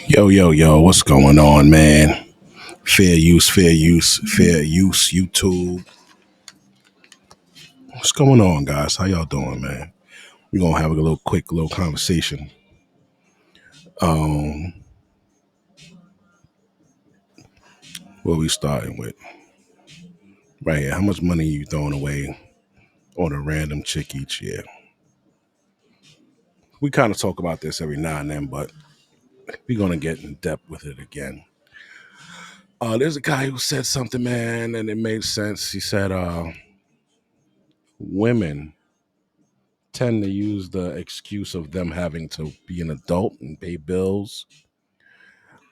Yo, yo, yo, what's going on, man? Fair use, fair use, fair use, YouTube. What's going on, guys? How y'all doing, man? We're gonna have a little quick little conversation. Um, what we starting with? Right here. How much money you throwing away on a random chick each year? We kind of talk about this every now and then, but we're gonna get in depth with it again. There's a guy who said something, man, and it made sense. He said, women tend to use the excuse of them having to be an adult and pay bills,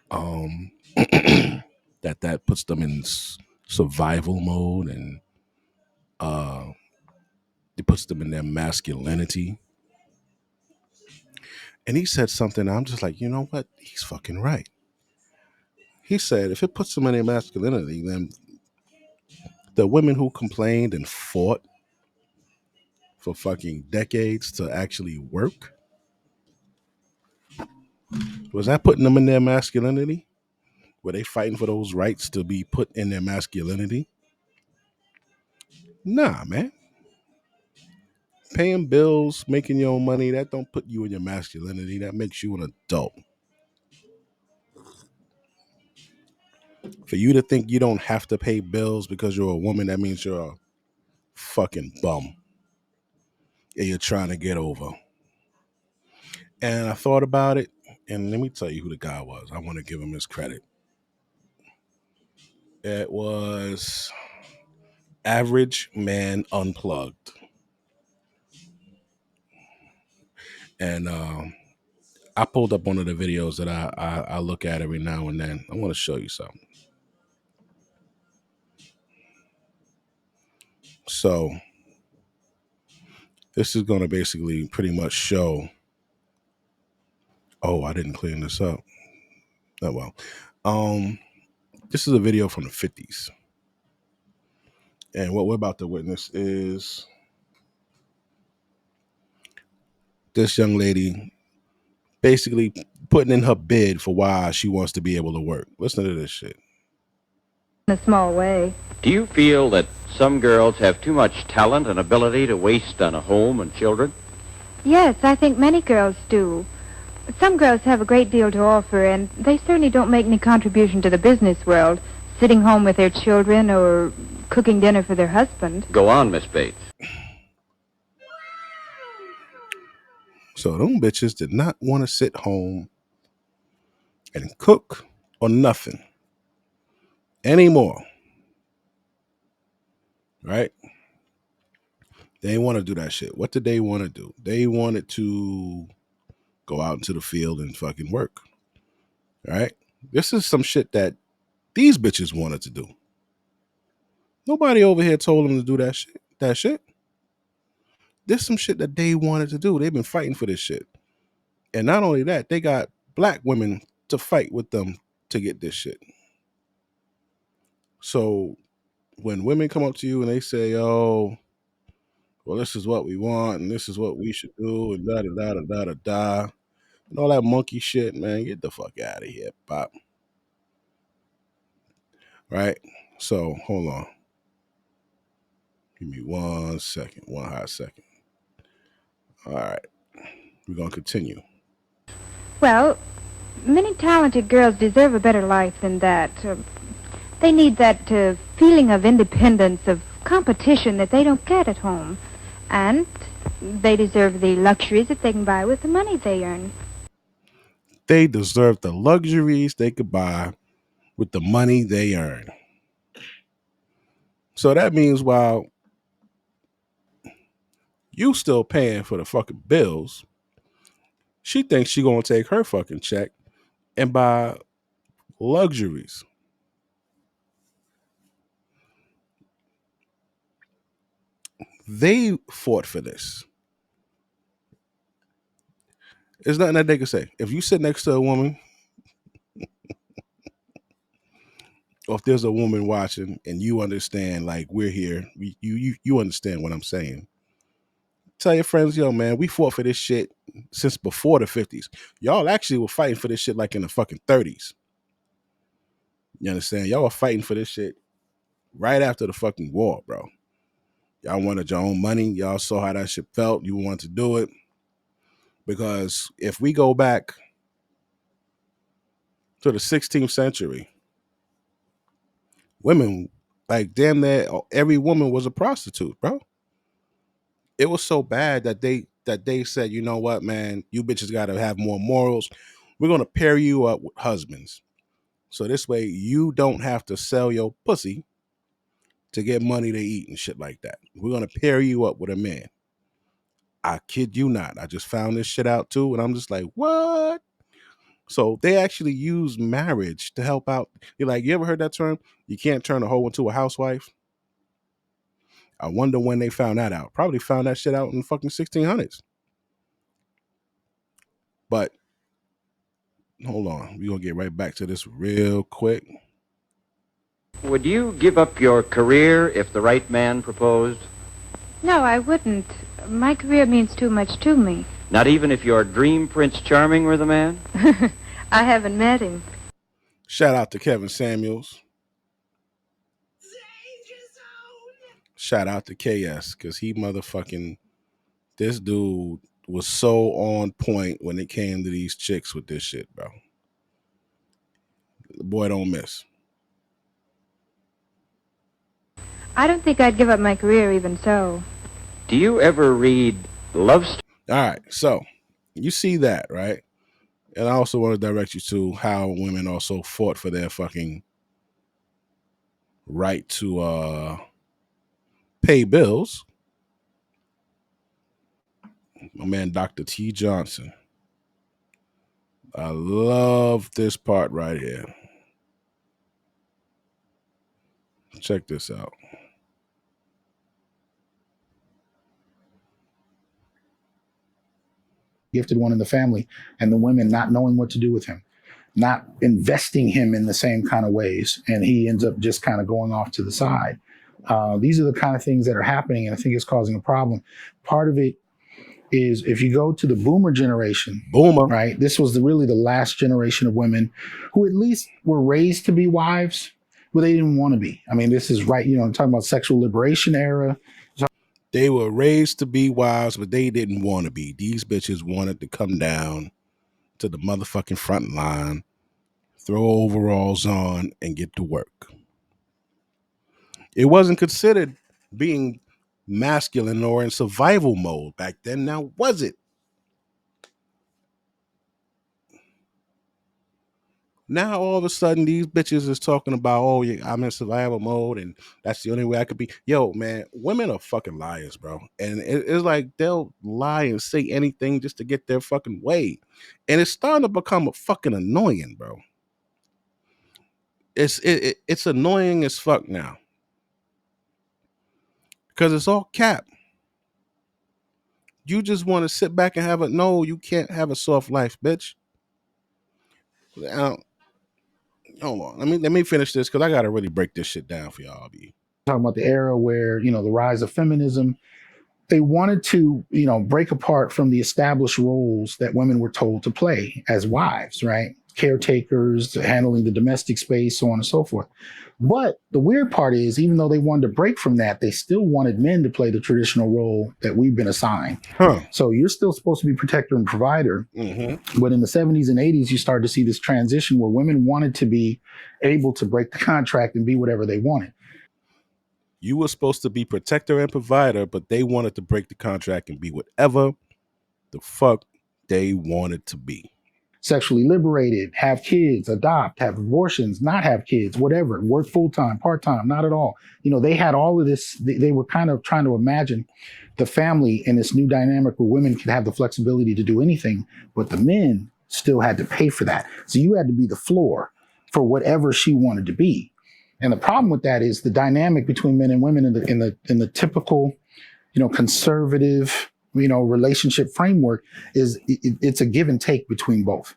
um, that puts them in survival mode, and uh, it puts them in their masculinity. And he said something. I'm just like, you know what? He's fucking right. He said if it puts them in their masculinity, then the women who complained and fought for fucking decades to actually work, was that putting them in their masculinity? Were they fighting for those rights to be put in their masculinity? Nah, man. Paying bills, making your own money, that don't put you in your masculinity. That makes you an adult. For you to think you don't have to pay bills because you're a woman, that means you're a fucking bum. And you're trying to get over. And I thought about it, and let me tell you who the guy was. I want to give him his credit. It was Average Man Unplugged. And I pulled up one of the videos that I look at every now and then. I want to show you something. So this is going to basically pretty much show. Oh, I didn't clean this up. Oh well. Um, this is a video from the 50s. And what we're about to witness is this young lady basically putting in her bid for why she wants to be able to work. Listen to this shit. In a small way. Do you feel that some girls have too much talent and ability to waste on a home and children? Yes, I think many girls do. Some girls have a great deal to offer, and they certainly don't make any contribution to the business world, sitting home with their children or cooking dinner for their husband. Go on, Miss Bates. So them bitches did not want to sit home and cook or nothing anymore. Right? They didn't want to do that shit. What did they want to do? They wanted to go out into the field and fucking work. Right? This is some shit that these bitches wanted to do. Nobody over here told them to do that shit. That shit. This is some shit that they wanted to do. They've been fighting for this shit. And not only that, they got black women to fight with them to get this shit. So when women come up to you and they say, oh, well, this is what we want and this is what we should do and da da da da da da da and all that monkey shit, man, get the fuck out of here, pop. Right? So hold on. Give me 1 second, one hot second. All right. We're gonna continue. Well, many talented girls deserve a better life than that. They need that feeling of independence, of competition that they don't get at home. And they deserve the luxuries that they can buy with the money they earn. They deserve the luxuries they could buy with the money they earn. So that means while you still paying for the fucking bills, she thinks she gonna take her fucking check and buy luxuries. They fought for this. There's nothing that they can say. If you sit next to a woman, or if there's a woman watching and you understand, like we're here, you understand what I'm saying. Tell your friends, yo, man, we fought for this shit. fighting since before the 50s. Y'all actually were fighting for this shit like in the fucking 30s. You understand? Y'all were fighting for this shit right after the fucking war, bro. Y'all wanted your own money. Y'all saw how that shit felt. You wanted to do it. Because if we go back to the 16th century, women, like damn near every woman was a prostitute, bro. It was so bad that they said, you know what, man, you bitches got to have more morals. We're gonna pair you up with husbands, so this way you don't have to sell your pussy to get money to eat and shit like that. We're gonna pair you up with a man. I kid you not. I just found this shit out too, and I'm just like, what? So they actually use marriage to help out. You're like, you ever heard that term? You can't turn a hoe into a housewife. I wonder when they found that out. Probably found that shit out in the fucking 1600s. But hold on, we're gonna get right back to this real quick. Would you give up your career if the right man proposed? No, I wouldn't. My career means too much to me. Not even if your dream Prince Charming were the man? I haven't met him. Shout out to Kevin Samuels. Shout out to KS, because he motherfucking, this dude was so on point when it came to these chicks with this shit, bro. The boy don't miss. I don't think I'd give up my career even so. Do you ever read love stories? All right, so you see that, right? And I also want to direct you to how women also fought for their fucking right to pay bills. My man, Dr. T. Johnson. I love this part right here. Check this out. Gifted one in the family, and the women not knowing what to do with him, not investing him in the same kind of ways, and he ends up just kind of going off to the side. These are the kind of things that are happening, and I think it's causing a problem. Part of it is if you go to the boomer generation, right? This was really the last generation of women who at least were raised to be wives, but they didn't want to be. I mean, this is right, I'm talking about sexual liberation era. They were raised to be wives, but they didn't want to be. These bitches wanted to come down to the motherfucking front line, throw overalls on, and get to work. It wasn't considered being masculine or in survival mode back then. Now, was it? Now, all of a sudden, these bitches is talking about, oh, yeah, I'm in survival mode, and that's the only way I could be. Yo, man, women are fucking liars, bro. And it's like they'll lie and say anything just to get their fucking way. And it's starting to become fucking annoying, bro. It's annoying as fuck now. Because it's all cap. You just want to sit back and have a, no, you can't have a soft life, bitch. Now, hold on. Let me finish this because I gotta really break this shit down for y'all. Talking about the era where, the rise of feminism, they wanted to, break apart from the established roles that women were told to play as wives, right? Caretakers, handling the domestic space, so on and so forth. But the weird part is, even though they wanted to break from that, they still wanted men to play the traditional role that we've been assigned. So you're still supposed to be protector and provider. Mm-hmm. But in the 70s and 80s, you started to see this transition where women wanted to be able to break the contract and be whatever they wanted. You were supposed to be protector and provider, but they wanted to break the contract and be whatever the fuck they wanted to be. Sexually liberated, have kids, adopt, have abortions, not have kids, whatever, work full-time, part-time, not at all. They had all of this. They were kind of trying to imagine the family in this new dynamic where women could have the flexibility to do anything, but the men still had to pay for that. So you had to be the floor for whatever she wanted to be. And the problem with that is the dynamic between men and women in the typical, conservative, relationship framework is it's a give and take between both.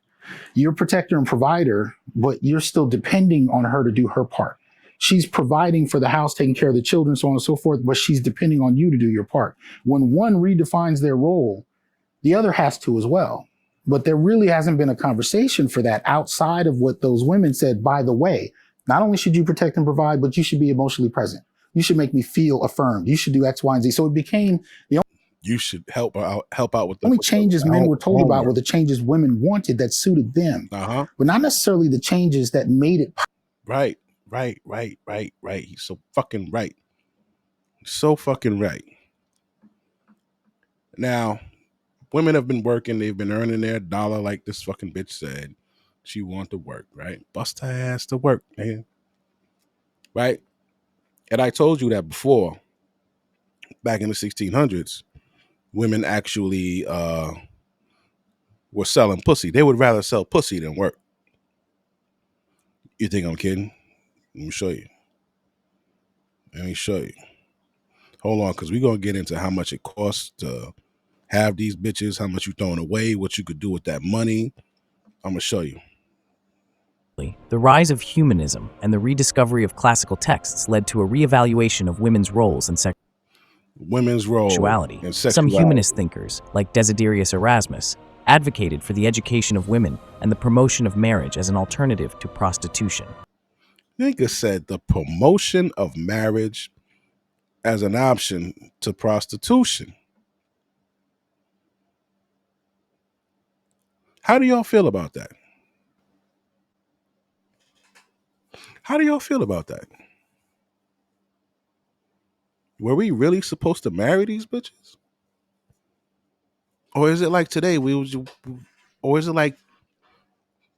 You're protector and provider, but you're still depending on her to do her part. She's providing for the house, taking care of the children, so on and so forth, but she's depending on you to do your part. When one redefines their role, The other has to as well. But there really hasn't been a conversation for that outside of what those women said. By the way, not only should you protect and provide, but you should be emotionally present. You should make me feel affirmed. You should do X, Y, and Z. So it became the You should help out with the only changes men were told about were homework. the changes women wanted that suited them, Uh-huh. but not necessarily the changes that made it. Right. He's so fucking right. So fucking right. Now, women have been working, they've been earning their dollar, like this fucking bitch said. She want to work, right? Bust her ass to work, man. Right? And I told you that before, back in the 1600s, women actually were selling pussy. They would rather sell pussy than work. You think I'm kidding? Let me show you. Let me show you. Hold on, because we're going to get into how much it costs to have these bitches, how much you throwing away, what you could do with that money. I'm going to show you. The rise of humanism and the rediscovery of classical texts led to a reevaluation of women's roles and Women's role sexuality. and Some sexuality. humanist thinkers, like Desiderius Erasmus, advocated for the education of women and the promotion of marriage as an alternative to prostitution. Nigga said the promotion of marriage as an option to prostitution. How do y'all feel about that? How do y'all feel about that? Were we really supposed to marry these bitches? Or is it like today or is it like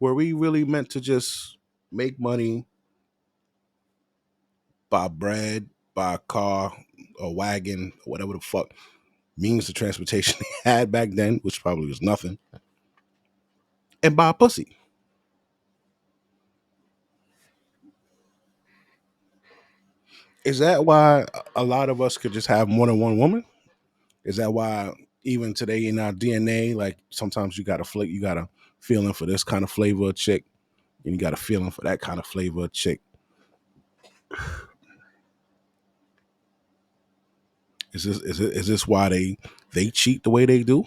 were we really meant to just make money, buy bread, buy a car, a wagon, whatever the fuck means of transportation they had back then, which probably was nothing, and buy a pussy? Is that why a lot of us could just have more than one woman? Is that why even today in our DNA, like sometimes you got a feeling for this kind of flavor of chick, and you got a feeling for that kind of flavor of chick? Is this why they cheat the way they do?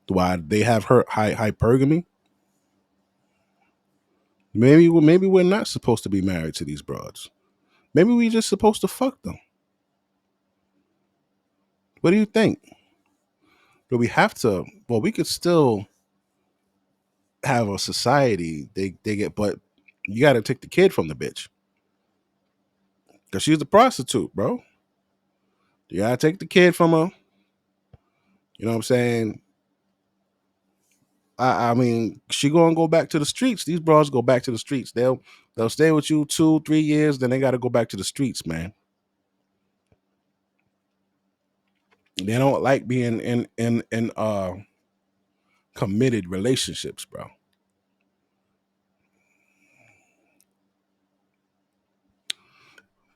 Why they have her hypergamy? Maybe we're not supposed to be married to these broads. Maybe we just supposed to fuck them. What do you think? But we have to. Well, we could still have a society. They get, but you got to take the kid from the bitch because she's a prostitute, bro. You got to take the kid from her. You know what I'm saying? I mean, she gonna go back to the streets. These bros go back to the streets. They'll stay with you 2-3 years, then they got to go back to the streets, man. They don't like being in committed relationships, bro.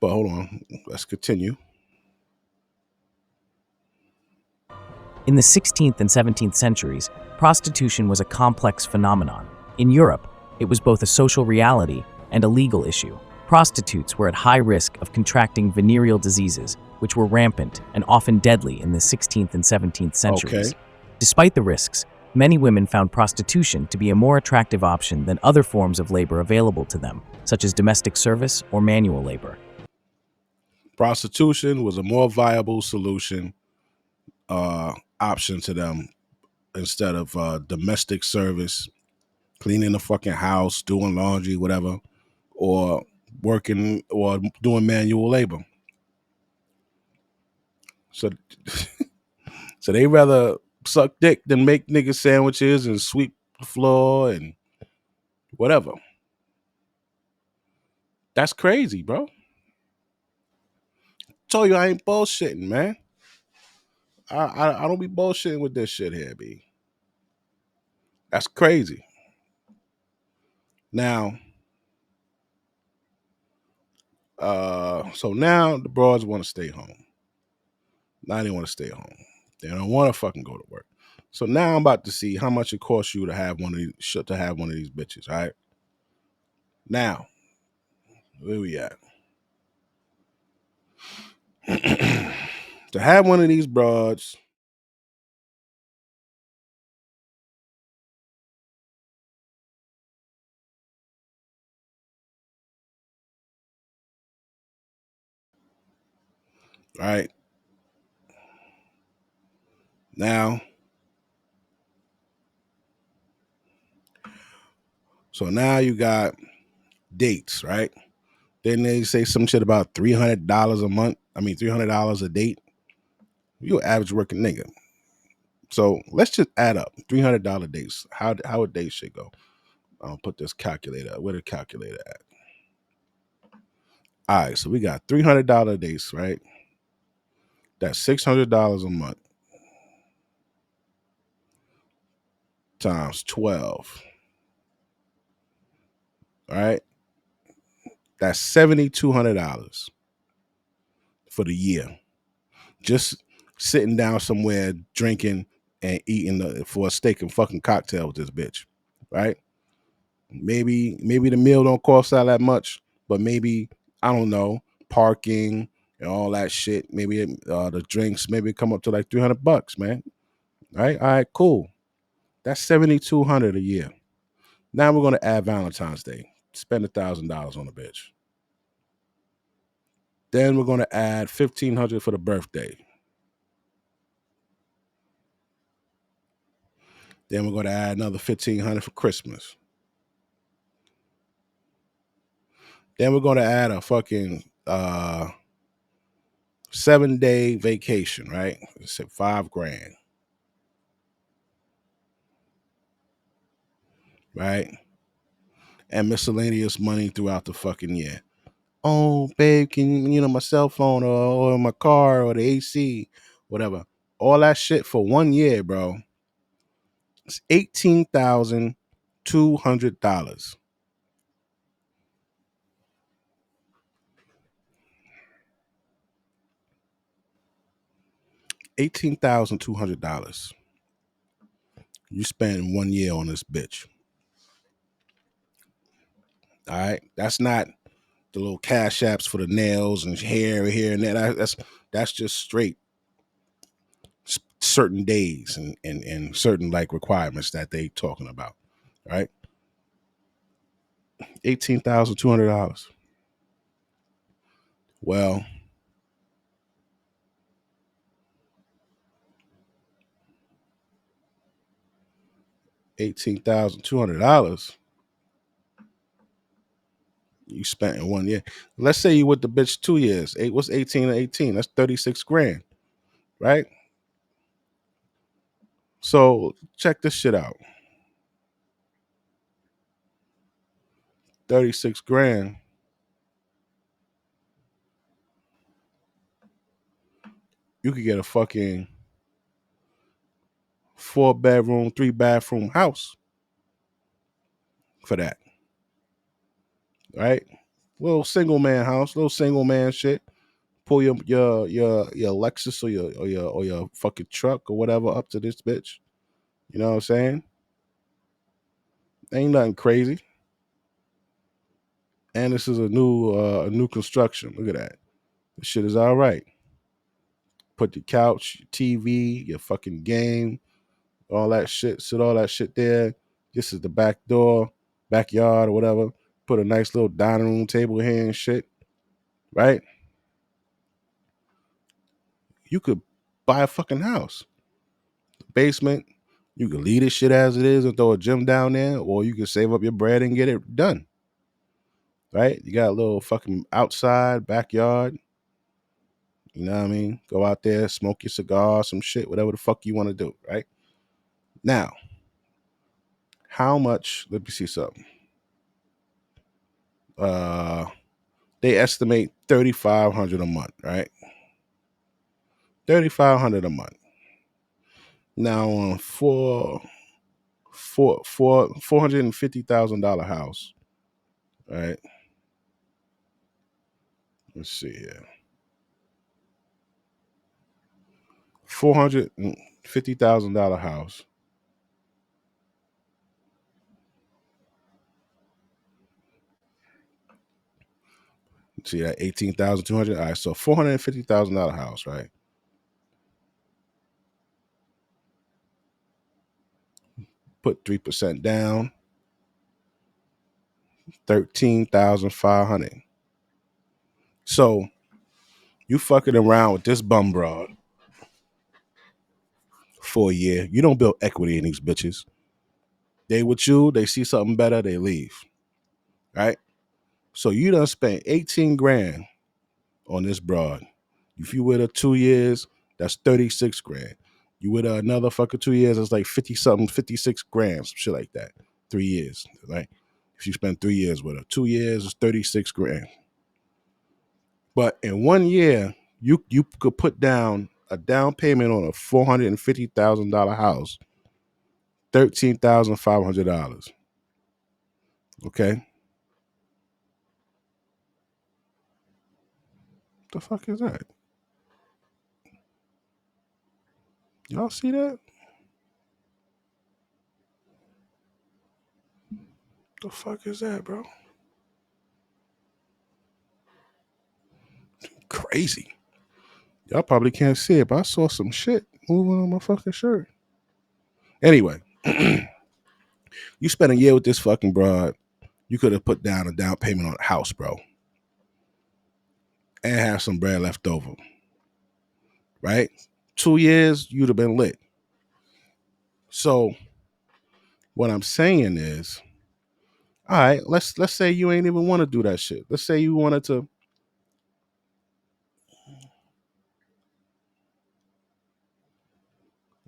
But hold on, let's continue. In the 16th and 17th centuries, prostitution was a complex phenomenon. In Europe, it was both a social reality and a legal issue. Prostitutes were at high risk of contracting venereal diseases, which were rampant and often deadly in the 16th and 17th centuries. Okay. Despite the risks, many women found prostitution to be a more attractive option than other forms of labor available to them, such as domestic service or manual labor. Prostitution was a more viable solution option to them instead of domestic service, cleaning the fucking house, doing laundry, whatever, or working or doing manual labor. So, so they rather suck dick than make nigga sandwiches and sweep the floor and whatever. That's crazy, bro. Told you I ain't bullshitting, man. I don't be bullshitting with this shit here, B. That's crazy. Now, so now the broads want to stay home. Now they want to stay home. They don't want to fucking go to work. So now I'm about to see how much it costs you to have one of these bitches. All right. Now, where we at? To have one of these broads right? Now, so now you got dates, right? Then they say some shit about $300 a month. I mean, $300 a date. You an average working nigga. So let's just add up $300 dates. How would dates shit go? I'll put this calculator. Where the calculator at? All right, so we got $300 dates, right? That's $600 a month times 12. All right, that's $7,200 for the year. Just sitting down somewhere drinking and eating for a steak and fucking cocktail with this bitch, right? Maybe the meal don't cost that much, but maybe I don't know, parking and all that shit. Maybe the drinks maybe come up to like $300, man. All right, cool. That's $7,200 a year. Now we're gonna add Valentine's Day. Spend $1,000 on a bitch. Then we're gonna add $1,500 for the birthday. Then we're gonna add another $1,500 for Christmas. Then we're gonna add a fucking 7-day vacation, right? It's at $5,000, right? And miscellaneous money throughout the fucking year. Oh, babe, can my cell phone or my car or the AC, whatever. All that shit for 1 year, bro. It's $18,200. $18,200. You spend 1 year on this bitch. All right, that's not the little cash apps for the nails and hair here and there. That's just straight certain days and certain like requirements that they talking about. Right, $18,200. Well, $18,200 you spent in 1 year. Let's say you with the bitch 2 years. What's 18 and 18? That's $36,000, right? So check this shit out. 36,000. You could get a fucking 4-bedroom, 3-bathroom house for that, right? Little single man house, little single man shit. Pull your Lexus or your fucking truck or whatever up to this bitch. You know what I'm saying? Ain't nothing crazy. And this is a new construction. Look at that. This shit is all right. Put your couch, your TV, your fucking game, all that shit. Sit all that shit there. This is the back door, backyard or whatever. Put a nice little dining room table here and shit. Right? You could buy a fucking house. Basement. You can leave this shit as it is and throw a gym down there, or you can save up your bread and get it done. Right? You got a little fucking outside, backyard. You know what I mean? Go out there, smoke your cigar, some shit, whatever the fuck you want to do, right? Now, how much, let me see something. They estimate $3,500 a month, right? $3,500 a month. Now on $450,000 house, right? Let's see here. $450,000 house. See that 18,200. All right, so $450,000 house, right? Put 3% down. 13,500. So You fucking around with this bum broad for a year. You don't build equity in these bitches. They with you, they see something better, they leave. Right? So you done spent 18 grand on this broad. If you with her 2 years, that's 36 grand. You with her another fucking 2 years, it's like 50 something, 56 grand, some shit like that. 3 years, right? If you spend 3 years with her, 2 years is 36 grand. But in 1 year, you could put down a down payment on a $450,000 house, $13,500. Okay, the fuck is that? Y'all see that? The fuck is that, bro? Crazy. Y'all probably can't see it, but I saw some shit moving on my fucking shirt. Anyway, you spent a year with this fucking broad. You could have put down a down payment on a house, bro, and have some bread left over. Right? 2 years, you'd have been lit. So what I'm saying is, all right, let's say you ain't even want to do that shit. Let's say you wanted to.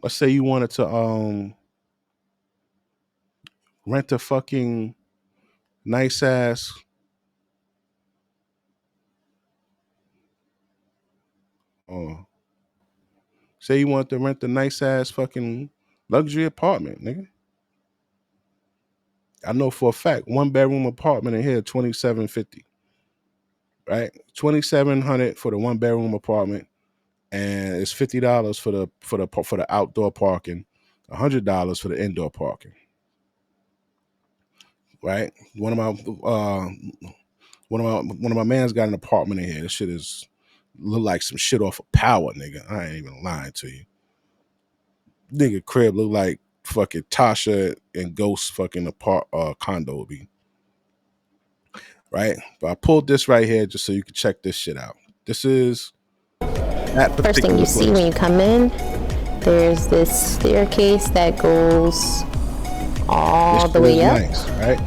Let's say you wanted to rent a fucking nice ass say you wanted to rent a nice ass fucking luxury apartment, nigga. I know for a fact 1 bedroom apartment in here $2,750. Right? $2,700 for the 1 bedroom apartment, and it's $50 for the outdoor parking, $100 for the indoor parking. Right? One of my mans got an apartment in here. This shit is look like some shit off of Power, nigga. I ain't even lying to you. Nigga crib look like fucking Tasha and Ghost fucking condo would be. Right? But I pulled this right here just so you can check this shit out. This is that First thing you see when you come in, there's this staircase that goes all the way up. Nice, right?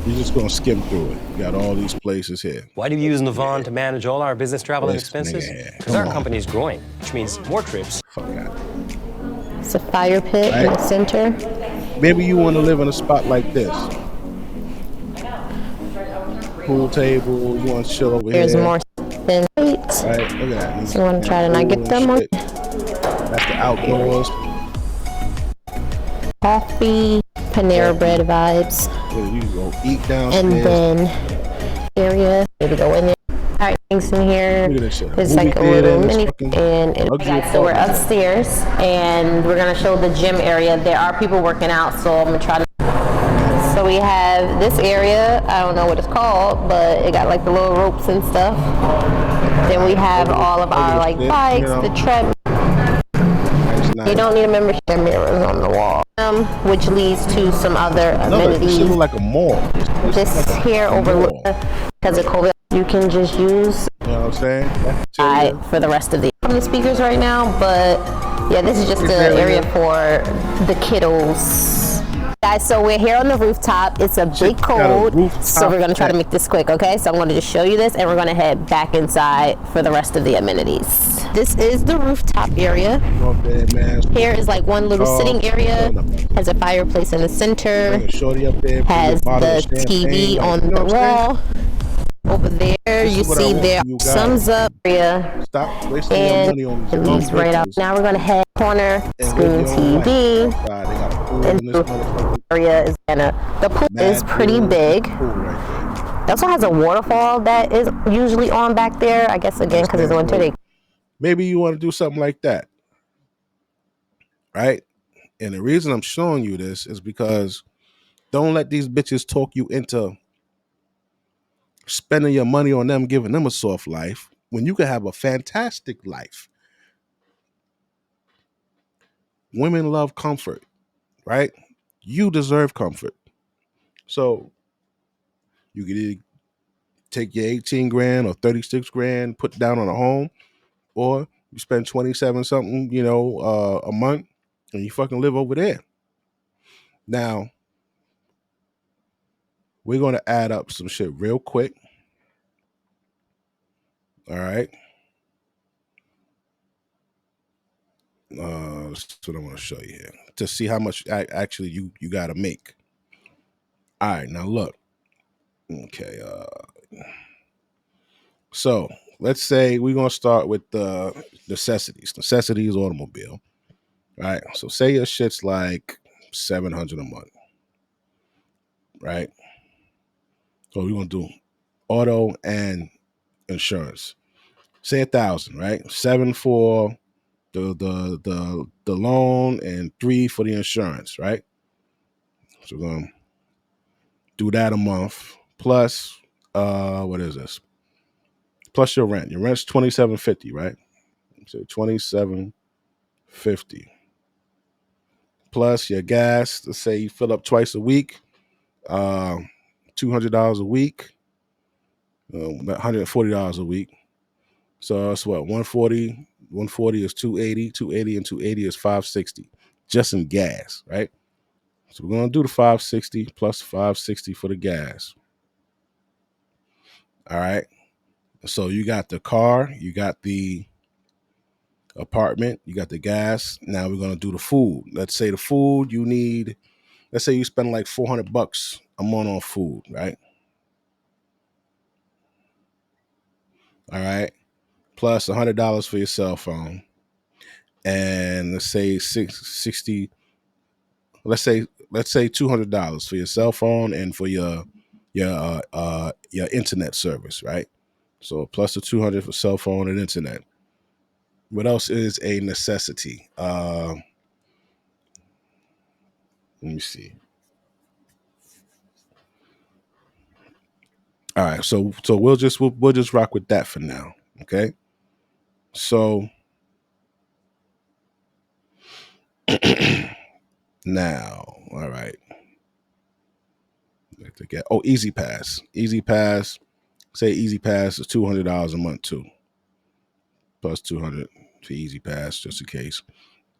You're just gonna skim through it. You got all these places here. Why do we use Navan to manage all our business travel and This expenses? nigga, Because our company is growing, which means more trips. Fuck that. It's a fire pit in the center. Maybe you want to live in a spot like this. Pool table, you want to chill over There's here. more than lights. Right, look at that. So you want to try to not get them on. That's the outdoors. Coffee, Panera Bread vibes. You go eat downstairs. And then area, maybe go in there. All right, things in here. Look at this shit. It's Movie like a theater, little this mini, fucking and luxury so we're apartment. upstairs, and we're gonna show the gym area. There are people working out, so I'm gonna try to. So we have this area. I don't know what it's called, but it got like the little ropes and stuff. Then we have all of our like bikes, the treadmill. You don't need a membership. Mirrors on the wall, which leads to some other amenities. This look like a mall. This here overlook because of COVID. You can just use You know what I'm saying? for the rest of the speakers right now, but yeah, this is just the area for the kiddos. Guys, so we're here on the rooftop. It's a big cold, so we're gonna try to make this quick, okay? So I'm gonna just show you this, and we're gonna head back inside for the rest of the amenities. This is the rooftop area. Here is like one little sitting area. Has a fireplace in the center. Has the TV on the wall. Over there, you see there sums up area. Stop wasting your money on these and these right out. Now we're gonna head corner, screen TV. And the area is the pool is pretty big. It also has a waterfall that is usually on back there. I guess again because it's winter. Maybe you want to do something like that, right? And the reason I'm showing you this is because don't let these bitches talk you into spending your money on them, giving them a soft life when you can have a fantastic life. Women love comfort, right? You deserve comfort. So you can either take your 18 grand or 36 grand, put down on a home, or you spend 27 something, a month, and you fucking live over there. Now, we're going to add up some shit real quick. All right. That's what I want to show you here to see how much actually you got to make. All right. Now, look. Okay. So let's say we're going to start with the necessities. Necessities automobile. All right. So say your shit's like $700 a month. Right. So we're going to do auto and insurance. Say 1,000, right? 7 for the loan and 3 for the insurance, right? So we're gonna do that a month plus what is this? Plus your rent. Your rent's $2,750, right? So $2,750 plus your gas. Let's say you fill up twice a week, $200 a week, $140 a week. So that's what 140. 140 is 280. 280 and 280 is 560, just in gas, right? So we're gonna do the 560 plus 560 for the gas. All right. So you got the car, you got the apartment, you got the gas. Now we're gonna do the food. Let's say the food you need. Let's say you spend like $400 a month on food, right? All right. Plus $100 for your cell phone, and let's say 60. Let's say $200 for your cell phone and for your internet service, right? So plus the 200 for cell phone and internet. What else is a necessity? Let me see. All right, so we'll just rock with that for now, okay? So now, all right. Easy Pass. Easy Pass. Say Easy Pass is $200 a month too. Plus 200 for Easy Pass, just in case.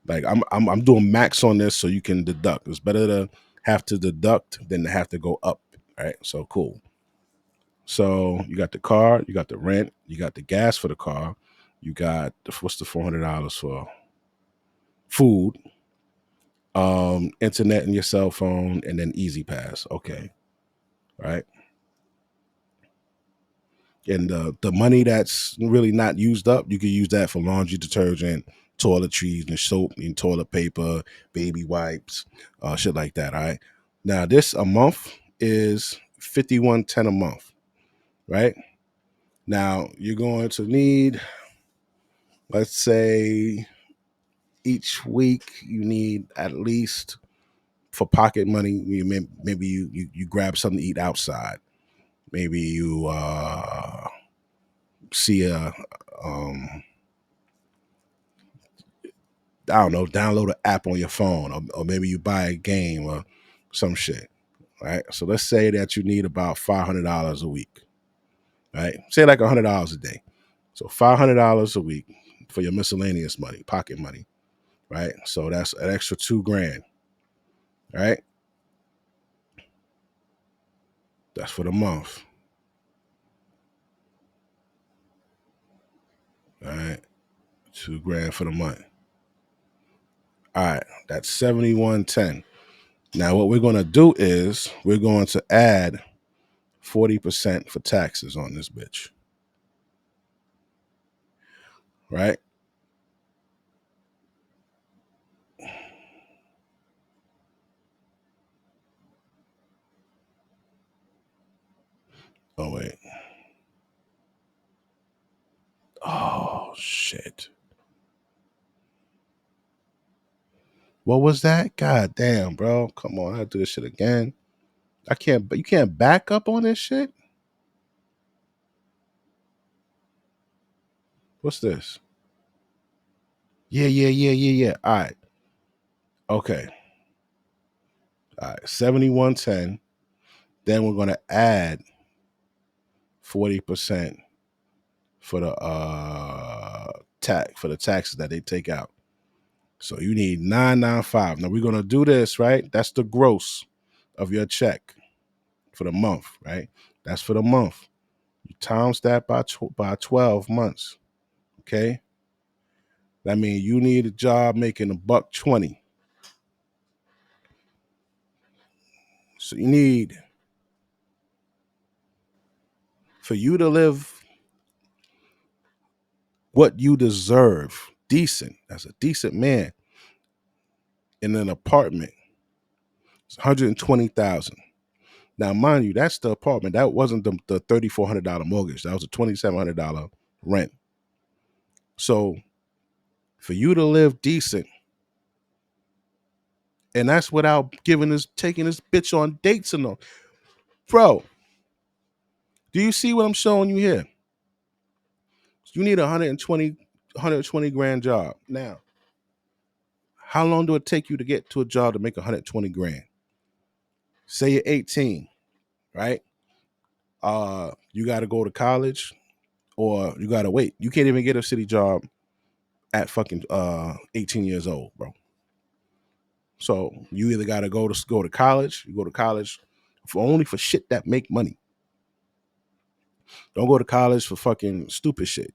Like I'm doing max on this so you can deduct. It's better to have to deduct than to have to go up. Right? So cool. So you got the car, you got the rent, you got the gas for the car, you got what's the $400 for food, internet and your cell phone, and then Easy Pass. Okay. Right. And the money that's really not used up, you can use that for laundry detergent, toiletries and soap and toilet paper, baby wipes, shit like that. All right. Now this a month is $51.10 a month, right? Now you're going to need, let's say, each week you need at least for pocket money. Maybe you grab something to eat outside. Maybe you see a I don't know, download an app on your phone, or maybe you buy a game or some shit, right? So let's say that you need about $500 a week, right? Say like $100 a day. So $500 a week for your miscellaneous money, pocket money, right? So that's an extra $2,000, right? That's for the month, all right? $2,000 for the month. All right, that's $71.10. Now what we're going to do is we're going to add 40% for taxes on this bitch, right? Oh wait. Oh shit. What was that? God damn, bro. Come on, I have to do this shit again. I can't, but you can't back up on this shit? What's this? Yeah. All right. Okay. All right. 71.10. Then we're gonna add 40% for the taxes that they take out. So you need 995. Now we're gonna do this, right? That's the gross of your check for the month, right? That's for the month. You times that by 12 months. Okay. That means you need a job making $120. So you need, for you to live what you deserve, decent, as a decent man, in an apartment, it's $120,000. Now, mind you, that's the apartment. That wasn't the $3,400 mortgage. That was a $2,700 rent. So for you to live decent, and that's without taking this bitch on dates and all. Bro, do you see what I'm showing you here? You need a 120 grand job. Now, how long do it take you to get to a job to make 120 grand? Say you're 18, right? You got to go to college, or you got to wait. You can't even get a city job at fucking 18 years old, bro. So you either got to go to college. You go to college for shit that make money. Don't go to college for fucking stupid shit.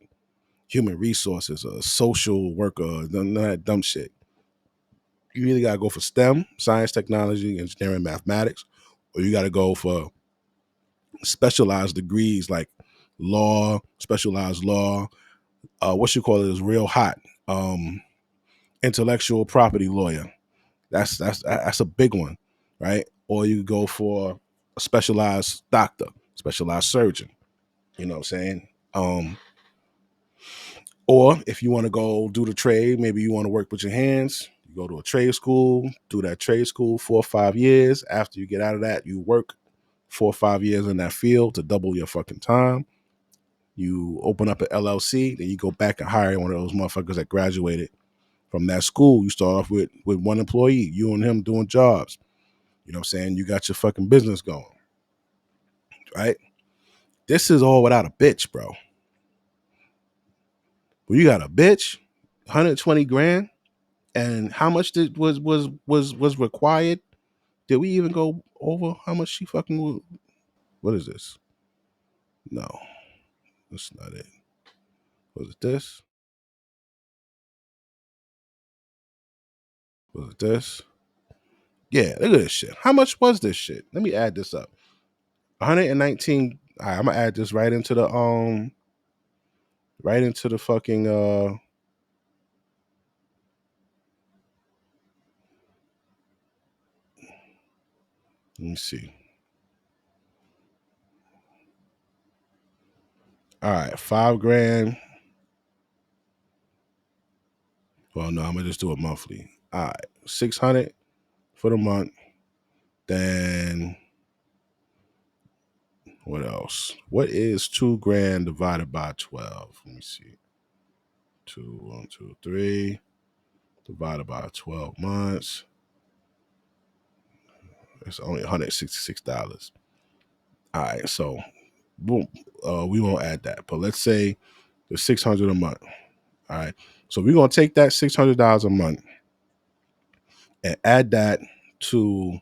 Human resources, a social worker, none of that dumb shit. You either gotta go for STEM, science, technology, engineering, mathematics, or you gotta go for specialized degrees like law, specialized law. What you call it is real hot. Intellectual property lawyer. That's a big one, right? Or you go for a specialized doctor, specialized surgeon. You know what I'm saying? Or if you want to go do the trade, maybe you want to work with your hands, you go to a trade school, do that trade school 4 or 5 years. After you get out of that, you work 4 or 5 years in that field to double your fucking time. You open up an LLC, then you go back and hire one of those motherfuckers that graduated from that school. You start off with one employee, you and him doing jobs. You know what I'm saying? You got your fucking business going, right? This is all without a bitch, bro. Well, you got a bitch, 120 grand. And how much was required? Did we even go over how much she fucking? What is this? No, that's not it. Was it this? Was it this? Yeah, look at this shit. How much was this shit? Let me add this up. 119. All right, I'm gonna add this right into the fucking let me see. All right, 5 grand. Well, no, I'm gonna just do it monthly. All right, 600 for the month. Then what else? What is 2 grand divided by 12? Let me see. 2, 1, 2, 3 divided by 12 months. It's only $166. All right, so boom. We won't add that, but let's say the $600 a month. All right, so we're gonna take that $600 a month and add that to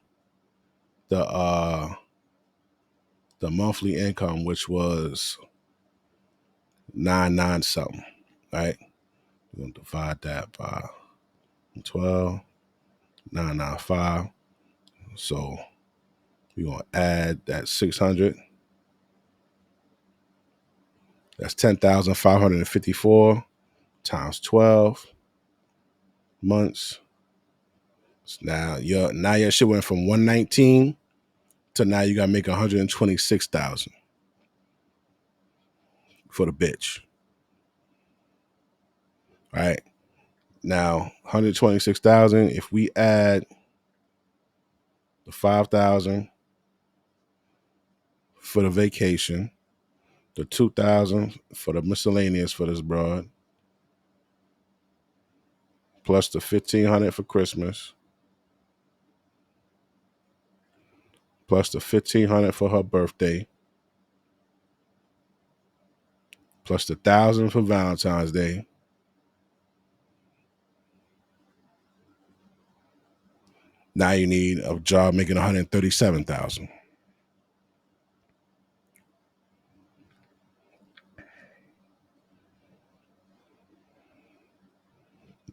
the monthly income, which was 99 something. Right, we're gonna divide that by 12, 995. So we're gonna add that 600. That's 10,554 times 12 months. So now your shit went from 119 to now you gotta make 126,000 for the bitch. All right. Now 126,000. If we add the 5,000 for the vacation, the 2,000 for the miscellaneous for this broad, plus the 1,500 for Christmas, plus the 1,500 for her birthday, plus the 1,000 for Valentine's Day. Now you need a job making 137,000.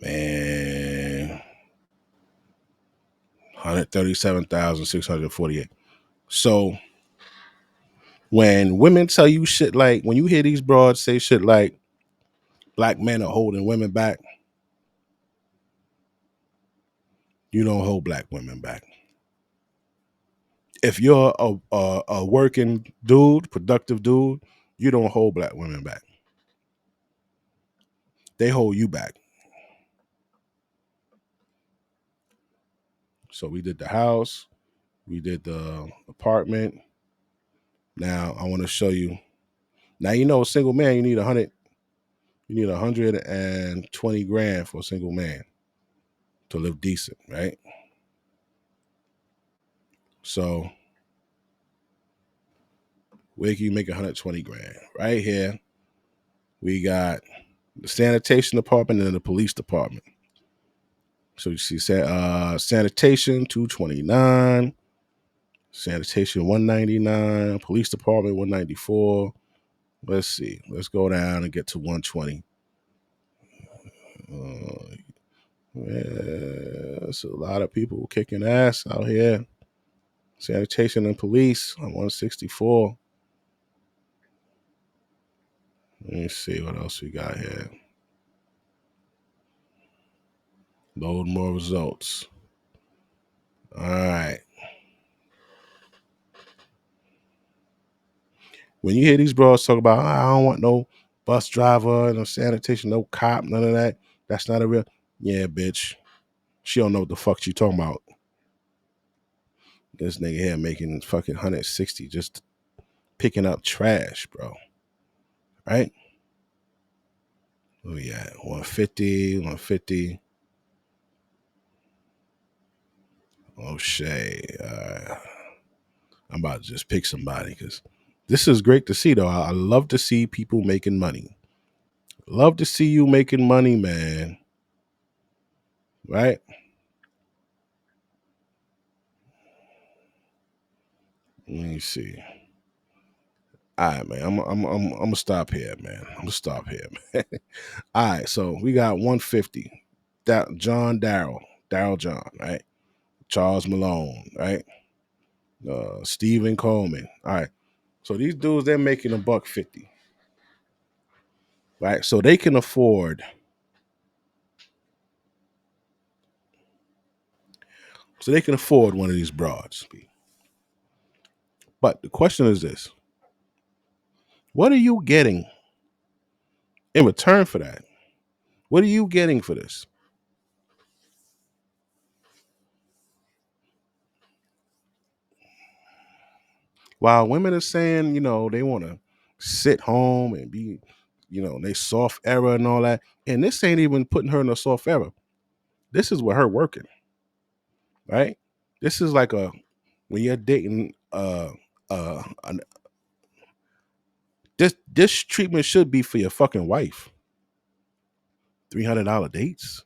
Man, 137,648. So when women tell you shit like, when you hear these broads say shit like black men are holding women back, you don't hold black women back. If you're a working dude, productive dude, you don't hold black women back. They hold you back. So we did the house, we did the apartment. Now I want to show you. Now you know a single man, you need 120 grand for a single man to live decent, right? So where can you make 120 grand? Right here, we got the sanitation department and the police department. So you see sanitation 229, sanitation 199, police department 194. Let's see. Let's go down and get to 120. There's a lot of people kicking ass out here. Sanitation and police on 164. Let me see what else we got here. Load more results. All right. When you hear these bros talk about, I don't want no bus driver, no sanitation, no cop, none of that. That's not a real. Yeah, bitch. She don't know what the fuck she talking about. This nigga here making fucking 160 just picking up trash, bro. Right? Oh yeah, 150, 150. Oh Shay. I'm about to just pick somebody because this is great to see though. I love to see people making money. Love to see you making money, man. Right? Let me see. All right, man. I'm gonna stop here, man. I'm gonna stop here, man. All right, so we got 150. John Darrell John, right? Charles Malone, right? Stephen Coleman. All right. So these dudes, they're making $150. Right? So they can afford. So they can afford one of these broads. But the question is this: what are you getting in return for that? What are you getting for this? While women are saying, they want to sit home and be, they soft era and all that. And this ain't even putting her in a soft era. This is with her working. Right? This is like when you're dating this treatment should be for your fucking wife. $300 dates,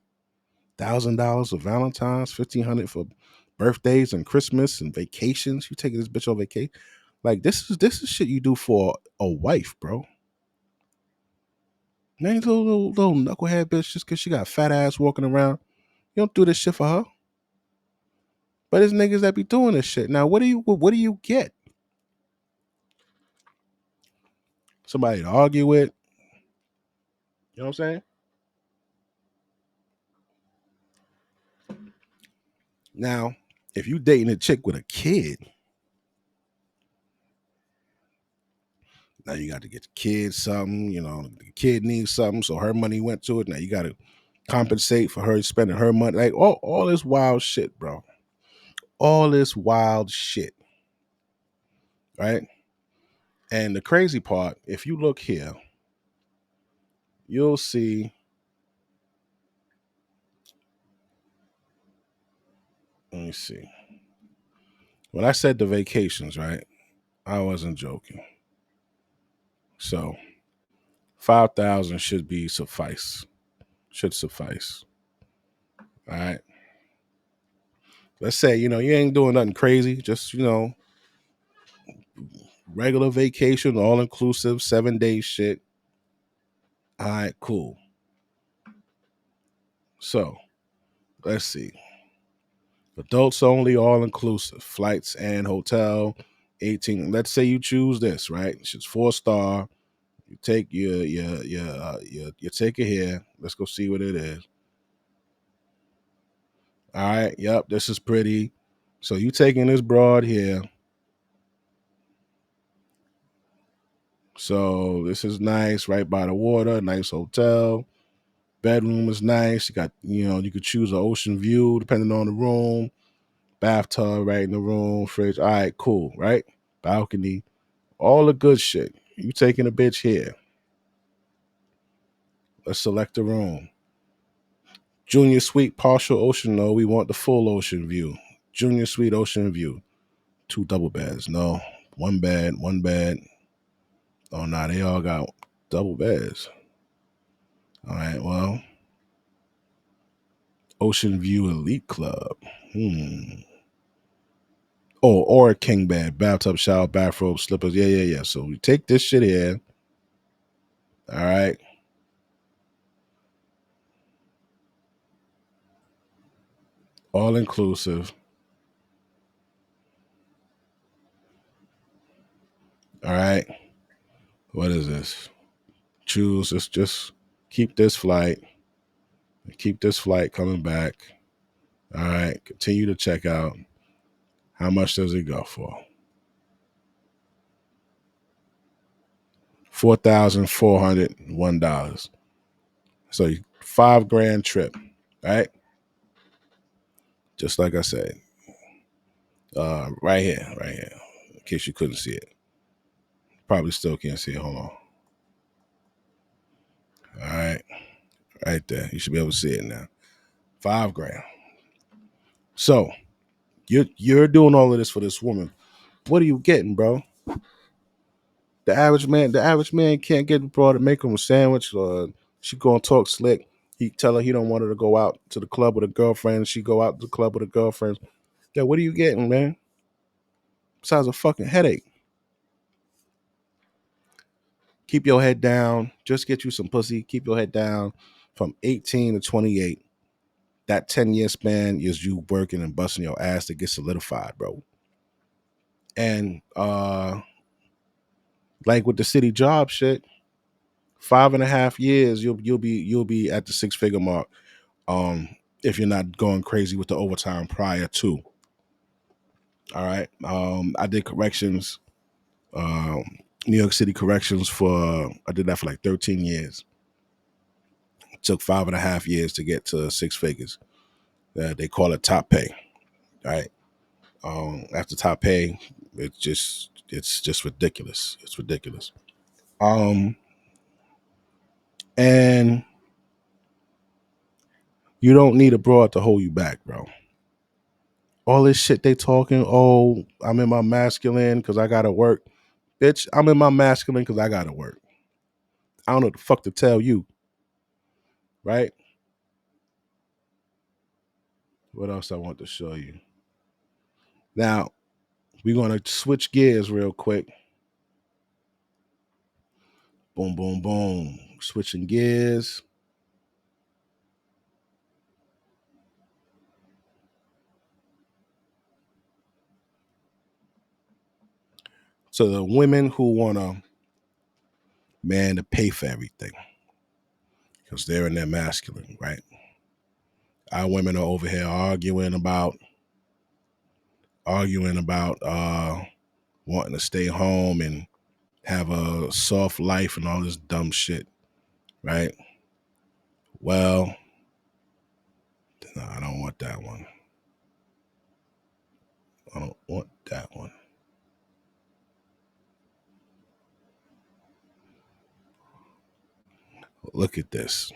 $1,000 for Valentine's, $1,500 for birthdays and Christmas and vacations. You taking this bitch on vacation? Like this is shit you do for a wife, bro. Ain't little knucklehead bitch just because she got fat ass walking around. You don't do this shit for her. But there's niggas that be doing this shit. Now, what do you get? Somebody to argue with? You know what I'm saying? Now, if you dating a chick with a kid, now you got to get the kid something, the kid needs something, so her money went to it. Now you got to compensate for her spending her money. Like all this wild shit, bro. All this wild shit. Right? And the crazy part, if you look here, you'll see. Let me see. When I said the vacations, right? I wasn't joking. So $5,000 should be suffice. Should suffice. All right. Let's say, you ain't doing nothing crazy, just, regular vacation, all inclusive, 7 day shit. All right, cool. So let's see. Adults only, all inclusive, flights and hotel, 18. Let's say you choose this, right? It's just 4-star. You take you take it here. Let's go see what it is. All right, yep, this is pretty. So you taking this broad here. So this is nice, right by the water, nice hotel. Bedroom is nice. You got, you could choose an ocean view depending on the room. Bathtub right in the room, fridge. All right, cool, right? Balcony, all the good shit. You taking a bitch here. Let's select the room. Junior suite, partial ocean. No, we want the full ocean view. Junior suite, ocean view. 2 double beds. No, 1 bed, 1 bed. Oh, nah, they all got double beds. All right, well, Ocean View Elite Club. Oh, or a king bed, bathtub, shower, bathrobe, slippers. Yeah. So we take this shit here. All right. All inclusive. All right. What is this? Choose. Let's just keep this flight. Keep this flight coming back. All right. Continue to check out. How much does it go for? $4,401. So $5,000 trip. Right? Just like I said. Right here. In case you couldn't see it. Probably still can't see it. Hold on. All right. Right there. You should be able to see it now. $5,000. So you're doing all of this for this woman. What are you getting, bro? The average man can't get abroad to make him a sandwich, or she gonna talk slick. He tell her he don't want her to go out to the club with a girlfriend. She go out to the club with a girlfriend. Yeah, what are you getting, man? Besides a fucking headache. Keep your head down. Just get you some pussy. Keep your head down. From 18 to 28, that 10-year span is you working and busting your ass to get solidified, bro. And like with the city job shit, 5.5 years, you'll be at the 6-figure mark. If you're not going crazy with the overtime prior to. All right. I did corrections, New York City corrections I did that for like 13 years. It took 5.5 years to get to 6 figures. They call it top pay. Right. After top pay, it's just ridiculous. It's ridiculous. And you don't need a broad to hold you back, bro. All this shit they talking, oh, I'm in my masculine because I gotta work. Bitch, I'm in my masculine because I gotta work. I don't know what the fuck to tell you. Right? What else I want to show you? Now, we're gonna switch gears real quick. Boom, boom, boom. Switching gears. So the women who want a man to pay for everything because they're in their masculine, right? Our women are over here arguing about wanting to stay home and have a soft life and all this dumb shit, right? Well, no, I don't want that one. I don't want that one. Look at this.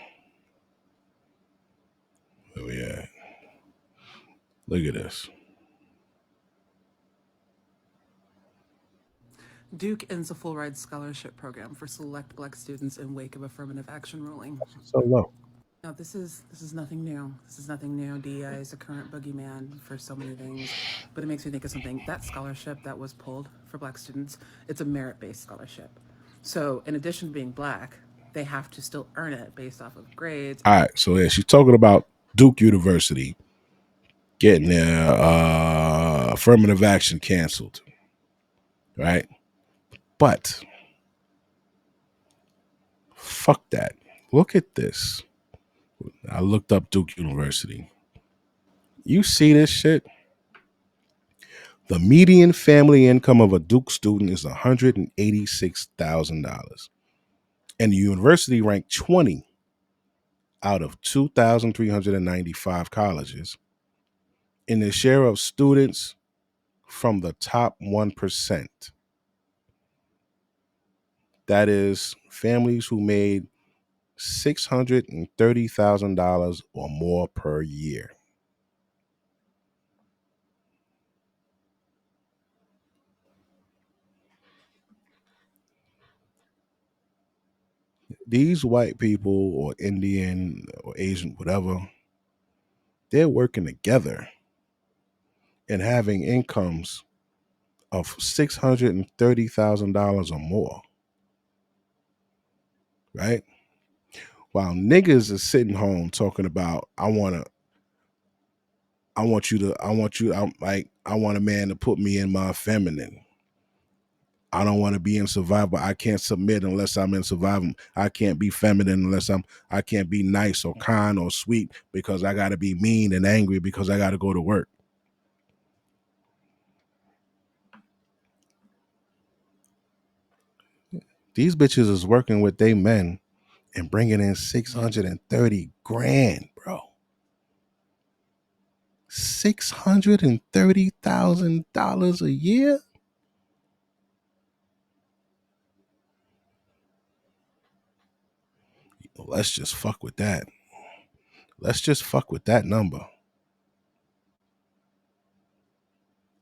Where we at? Look at this. Duke ends a full ride scholarship program for select black students in wake of affirmative action ruling. So low. Now, this is nothing new. This is nothing new. DEI is a current boogeyman for so many things, but it makes me think of something. That scholarship that was pulled for black students, it's a merit-based scholarship. So, in addition to being black, they have to still earn it based off of grades. All right, so yeah, she's talking about Duke University getting their affirmative action canceled, right? But fuck that. Look at this. I looked up Duke University. You see this shit? The median family income of a Duke student is $186,000. And the university ranked 20 out of 2,395 colleges in the share of students from the top 1%. That is families who made $630,000 or more per year. These white people or Indian or Asian, whatever, they're working together and having incomes of $630,000 or more, right? While niggas are sitting home talking about, I want a man to put me in my feminine. I don't want to be in survival. I can't submit unless I'm in survival. I can't be feminine unless I can't be nice or kind or sweet because I got to be mean and angry because I got to go to work. These bitches is working with they men and bringing in $630,000, bro. $630,000 a year? Let's just fuck with that. Let's just fuck with that number.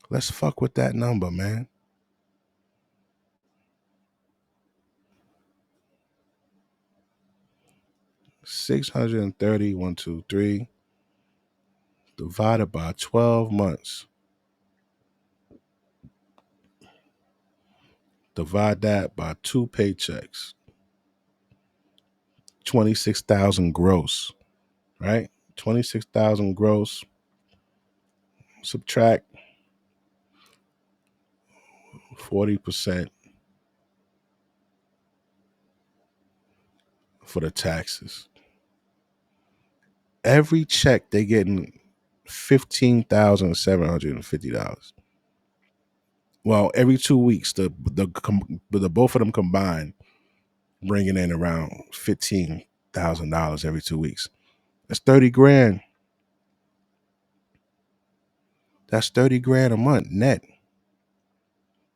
Let's fuck with that number, man. $630,000, divided by 12 months. Divide that by 2 paychecks. 26,000 gross, right? 26,000 gross. Subtract 40% for the taxes. Every check they getting $15,750. Well, every 2 weeks, the both of them combined bringing in around $15,000 every 2 weeks. That's $30,000. That's $30,000 a month net.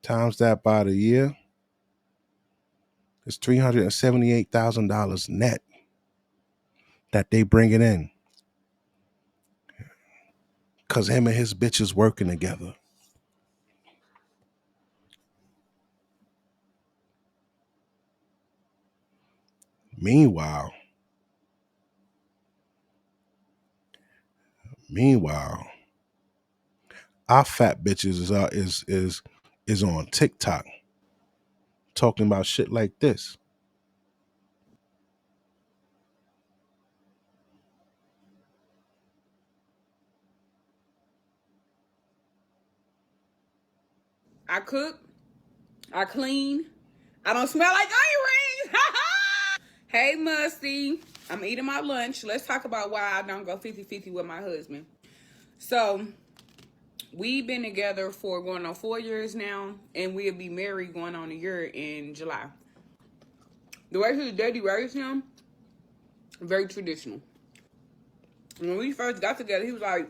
Times that by the year, it's $378,000 net that they bringing in. Cause him and his bitches working together. Meanwhile, our fat bitches is on TikTok talking about shit like this. I cook, I clean, I don't smell like onion rings. Hey, Musty, I'm eating my lunch. Let's talk about why I don't go 50-50 with my husband. So, we've been together for going on 4 years now, and we'll be married going on a year in July. The way his daddy raised him, very traditional. When we first got together, he was like,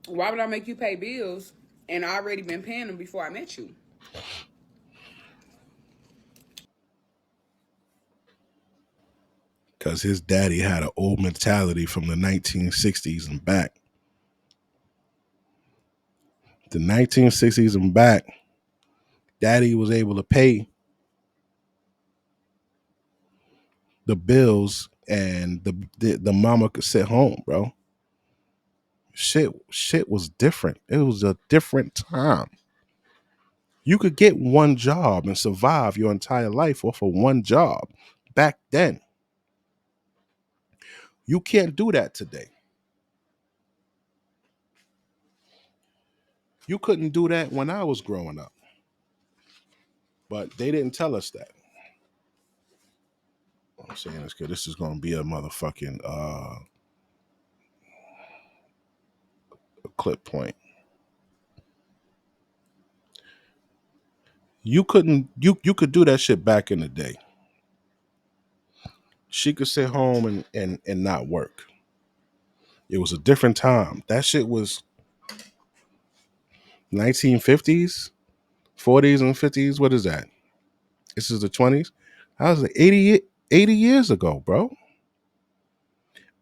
why would I make you pay bills? And I already been paying them before I met you. Because his daddy had an old mentality from the 1960s and back. The 1960s and back, daddy was able to pay the bills and the mama could sit home, bro. Shit was different. It was a different time. You could get one job and survive your entire life off of one job back then. You can't do that today. You couldn't do that when I was growing up. But they didn't tell us that. I'm saying this, this is gonna be a motherfucking clip point. You could do that shit back in the day. She could sit home and not work. It was a different time. That shit was 1950s, 40s and 50s. What is that? This is the 20s. I was like 80 years ago, bro.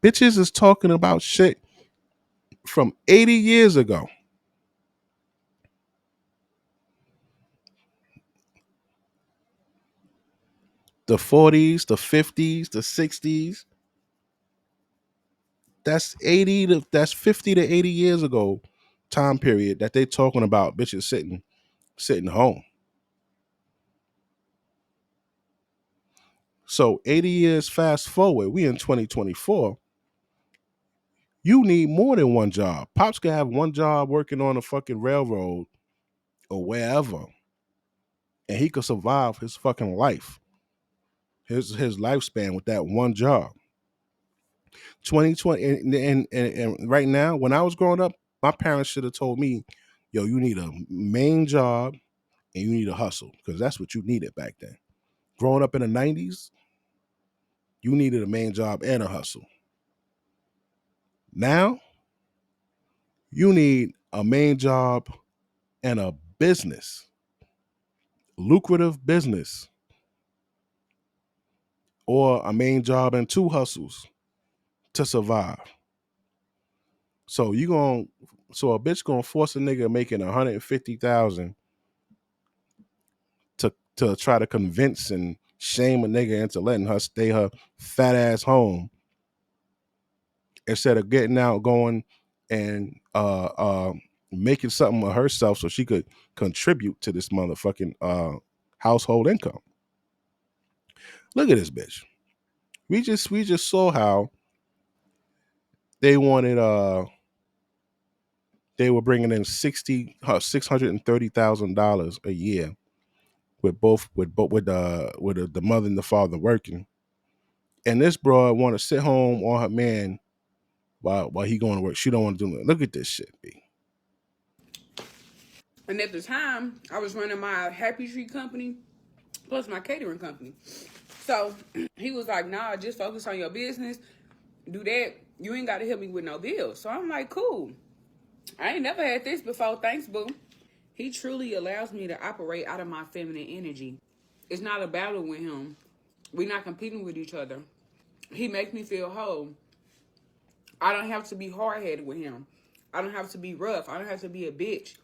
Bitches is talking about shit from 80 years ago. The 40s, the 50s, the 60s. That's 50 to 80 years ago time period that they talking about bitches sitting home. So 80 years fast forward, we in 2024. You need more than one job. Pops can have one job working on a fucking railroad or wherever, and he could survive his fucking life, his lifespan with that one job. 2020 and right now, when I was growing up, my parents should have told me, yo, you need a main job and you need a hustle, because that's what you needed back then. Growing up in the 90s, you needed a main job and a hustle. Now, you need a main job and a business, lucrative business, or a main job and two hustles to survive. So a bitch gonna force a nigga making $150,000 to try to convince and shame a nigga into letting her stay her fat ass home instead of getting out, going and making something of herself so she could contribute to this motherfucking household income. Look at this bitch. We just saw how they wanted they were bringing in $630,000 a year with the mother and the father working, and this broad want to sit home on her man while he going to work. She don't want to do it. Look at this shit, B. And at the time, I was running my Happy Tree company plus my catering company. So he was like, nah, just focus on your business. Do that. You ain't got to help me with no bills. So I'm like, cool. I ain't never had this before. Thanks, boo. He truly allows me to operate out of my feminine energy. It's not a battle with him. We're not competing with each other. He makes me feel whole. I don't have to be hard-headed with him. I don't have to be rough. I don't have to be a bitch.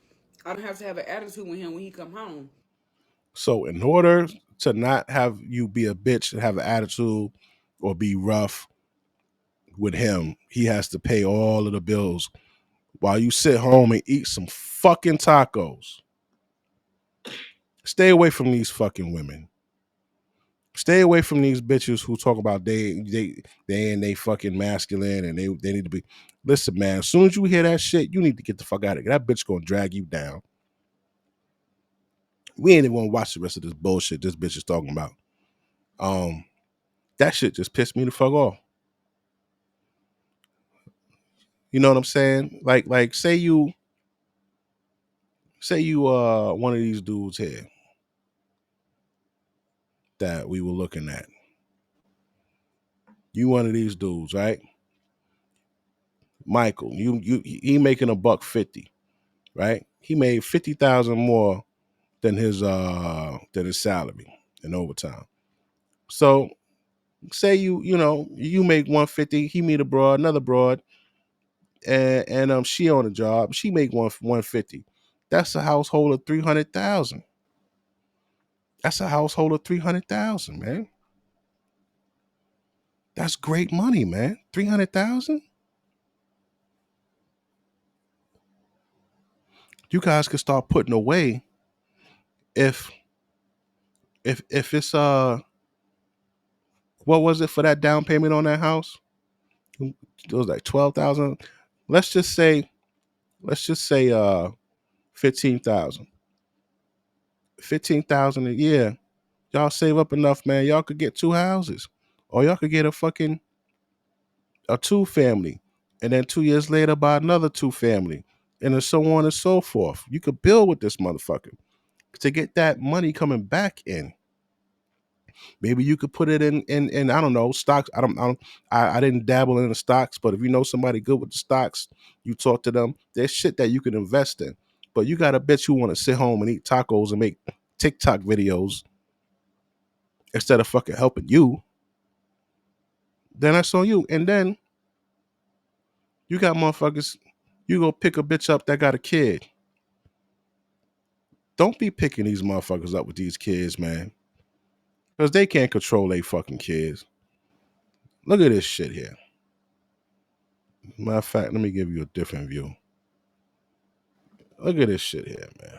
I don't have to have an attitude with him when he come home. So in order to not have you be a bitch and have an attitude or be rough with him, he has to pay all of the bills while you sit home and eat some fucking tacos. Stay away from these fucking women. Stay away from these bitches who talk about they and they fucking masculine and they need to be. Listen, man, as soon as you hear that shit, you need to get the fuck out of here. That bitch gonna drag you down. We ain't even gonna watch the rest of this bullshit this bitch is talking about. That shit just pissed me the fuck off. You know what I'm saying? Like say you one of these dudes here that we were looking at. You one of these dudes, right? Michael, he making $150, right? He made 50,000 more than his salary in overtime. So say you make 150, he meet another broad, and she on a job, she make 150. That's a household of 300,000. That's a household of 300,000, man. That's great money, man. 300,000. You guys could start putting away if it's what was it for that down payment on that house? It was like 12,000. Let's just say 15,000. 15,000 a year. Y'all save up enough, man. Y'all could get 2 houses. Or y'all could get a 2-family. And then 2 years later buy another 2-family. And then so on and so forth. You could build with this motherfucker to get that money coming back in. Maybe you could put it in I don't know, stocks. I didn't dabble in the stocks, but if you know somebody good with the stocks, you talk to them. There's shit that you can invest in. But you got a bitch who want to sit home and eat tacos and make TikTok videos instead of fucking helping you. Then that's on you. And then you got motherfuckers, you go pick a bitch up that got a kid. Don't be picking these motherfuckers up with these kids, man. Because they can't control their fucking kids. Look at this shit here. Matter of fact, let me give you a different view. Look at this shit here, man.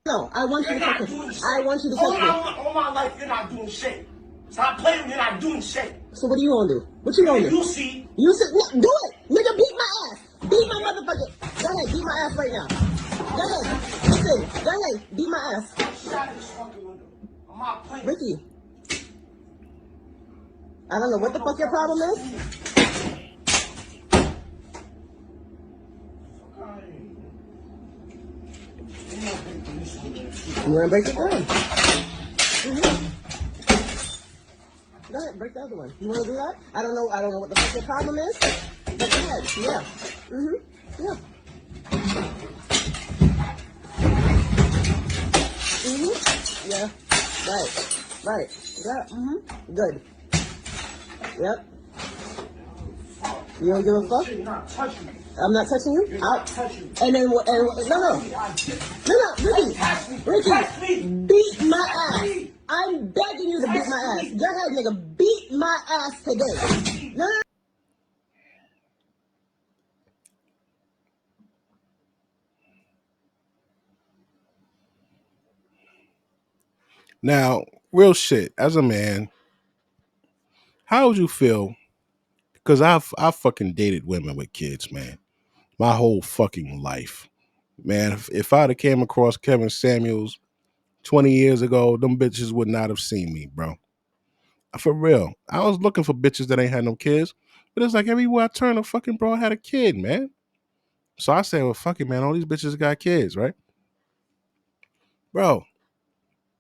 No, I want you to touch me. I want you to touch me. All my life, you're not doing shit. Stop playing, you're not doing shit. So what are you gonna do? What you gonna do? You see. You see, do it. Nigga, beat my ass. Beat my motherfucker. Go ahead, beat my ass right now. Go ahead. Listen, go ahead, beat my ass. Shut this fucking window. I'm not playing. Ricky. I don't know what the fuck your problem is. You wanna break the gun? Go ahead, break the other one. You wanna do that? I don't know what the fuck your problem is. But go ahead, yeah. Yeah. Yeah. Right. Yeah. Good. Yep. You don't give a fuck? You're not touching me. I'm not touching you? You're not touching me. And then what? No, Ricky, beat my ass. I'm begging you to beat my ass. Go ahead, nigga, beat my ass today. No. Now, real shit, as a man, how would you feel? Because I've fucking dated women with kids, man. My whole fucking life. Man, if I'd have came across Kevin Samuels 20 years ago, them bitches would not have seen me, bro. For real. I was looking for bitches that ain't had no kids. But it's like everywhere I turned, a fucking bro had a kid, man. So I said, well, fuck it, man. All these bitches got kids, right? Bro,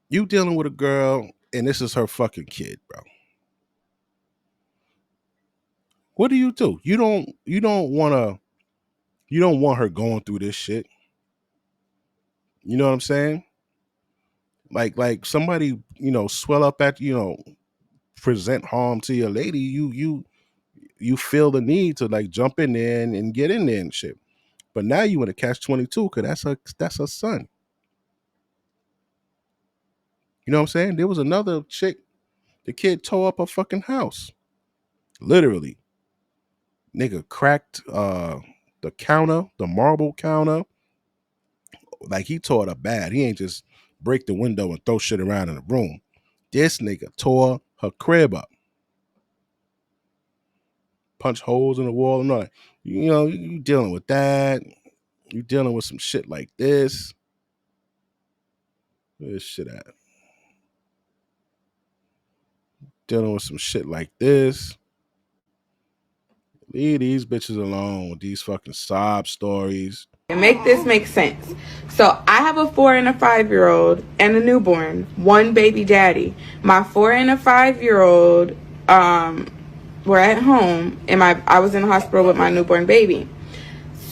you dealing with a girl and this is her fucking kid, bro. What do? You don't want her going through this shit. You know what I'm saying? Like somebody, swell up at, present harm to your lady, you feel the need to like jump in there and get in there and shit. But now you want to catch 22 because that's her son. You know what I'm saying? There was another chick, the kid tore up her fucking house. Literally. Nigga cracked the counter, the marble counter. Like he tore it up bad. He ain't just break the window and throw shit around in the room. This nigga tore her crib up. Punch holes in the wall and all that. You dealing with that. You dealing with some shit like this. Where's this shit at? Dealing with some shit like this. Leave these bitches alone with these fucking sob stories. And make this make sense. So I have a 4 and a 5-year-old and a newborn, one baby daddy. My 4 and a 5-year-old were at home, and I was in the hospital with my newborn baby.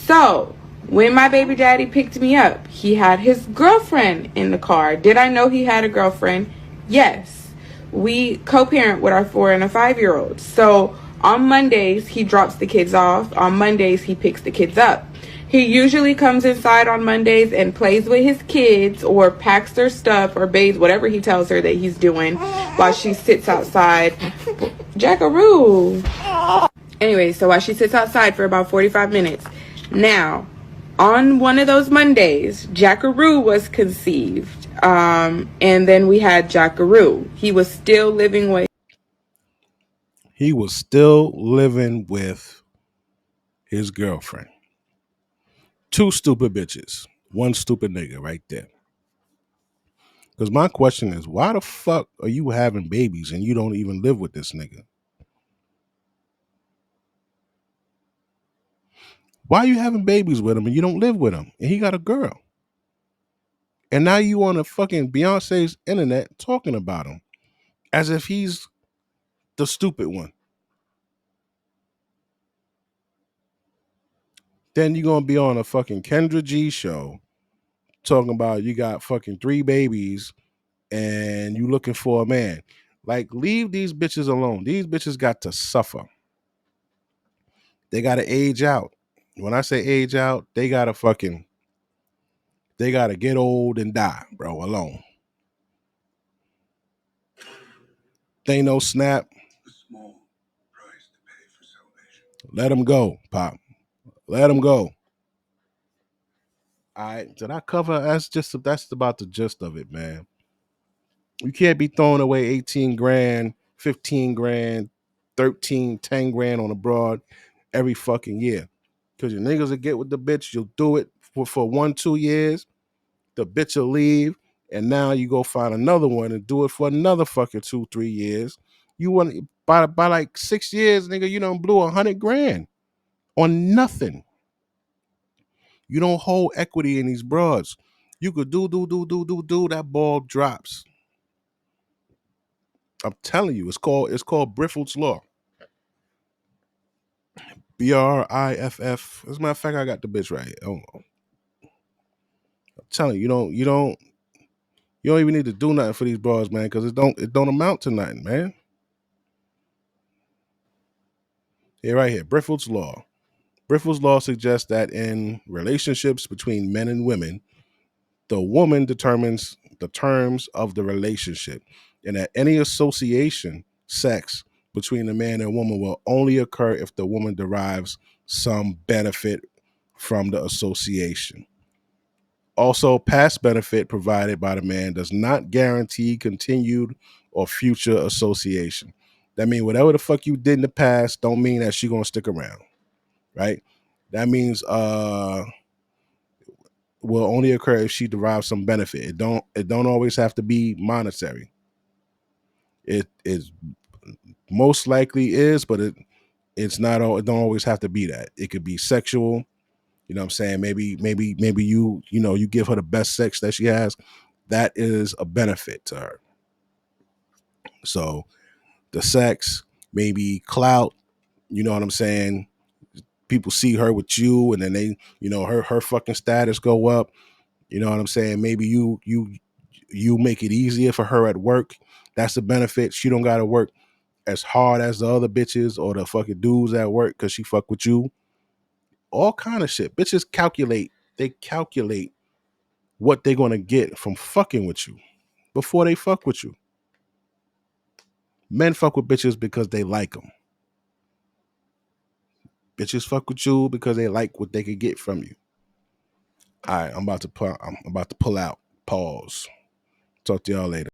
So when my baby daddy picked me up, he had his girlfriend in the car. Did I know he had a girlfriend? Yes. We co-parent with our 4 and a 5-year-old. So on Mondays, he drops the kids off. On Mondays, he picks the kids up. He usually comes inside on Mondays and plays with his kids or packs their stuff or bathes, whatever he tells her that he's doing, while she sits outside. Jackaroo. Anyway, so while she sits outside for about 45 minutes. Now, on one of those Mondays, Jackaroo was conceived. And then we had Jackaroo. He was still living with his girlfriend. 2 stupid bitches. 1 stupid nigga right there. Because my question is, why the fuck are you having babies and you don't even live with this nigga? Why are you having babies with him and you don't live with him? And he got a girl. And now you on a fucking Beyonce's internet talking about him as if he's the stupid one. Then you're going to be on a fucking Kendra G show talking about you got fucking 3 babies and you looking for a man. Like, leave these bitches alone. These bitches got to suffer. They got to age out. When I say age out, they got to get old and die, bro, alone. They no snap. Let them go, Pop. Let them go. All right, did I cover? That's about the gist of it, man. You can't be throwing away 18 grand, 15 grand, 13, 10 grand on a broad every fucking year. Because your niggas will get with the bitch, you'll do it for 1-2 years, the bitch will leave, and now you go find another one and do it for another fucking 2-3 years. You want by like 6 years, nigga, you done blew 100 grand on nothing. You don't hold equity in these broads. You could do, that ball drops. I'm telling you, it's called Briffle's Law. BRIFF. As a matter of fact, I got the bitch right. I'm telling you, you don't even need to do nothing for these broads, man, because it don't amount to nothing, man. Here, right here, Briffle's Law. Briffle's Law suggests that in relationships between men and women, the woman determines the terms of the relationship, and that any association, sex, between a man and woman will only occur if the woman derives some benefit from the association. Also, past benefit provided by the man does not guarantee continued or future association. That means whatever the fuck you did in the past don't mean that she gonna stick around, right? That means will only occur if she derives some benefit. It don't always have to be monetary. It is most likely is, but it's not. It don't always have to be that. It could be sexual. You know what I'm saying? Maybe you give her the best sex that she has. That is a benefit to her. So the sex, maybe clout. You know what I'm saying? People see her with you, and then they, her fucking status go up. You know what I'm saying? Maybe you make it easier for her at work. That's a benefit. She don't got to work as hard as the other bitches or the fucking dudes at work because she fuck with you. All kind of shit. Bitches calculate. They calculate what they're going to get from fucking with you before they fuck with you. Men fuck with bitches because they like them. Bitches fuck with you because they like what they could get from you. All right, I'm about to pull out. Pause. Talk to y'all later.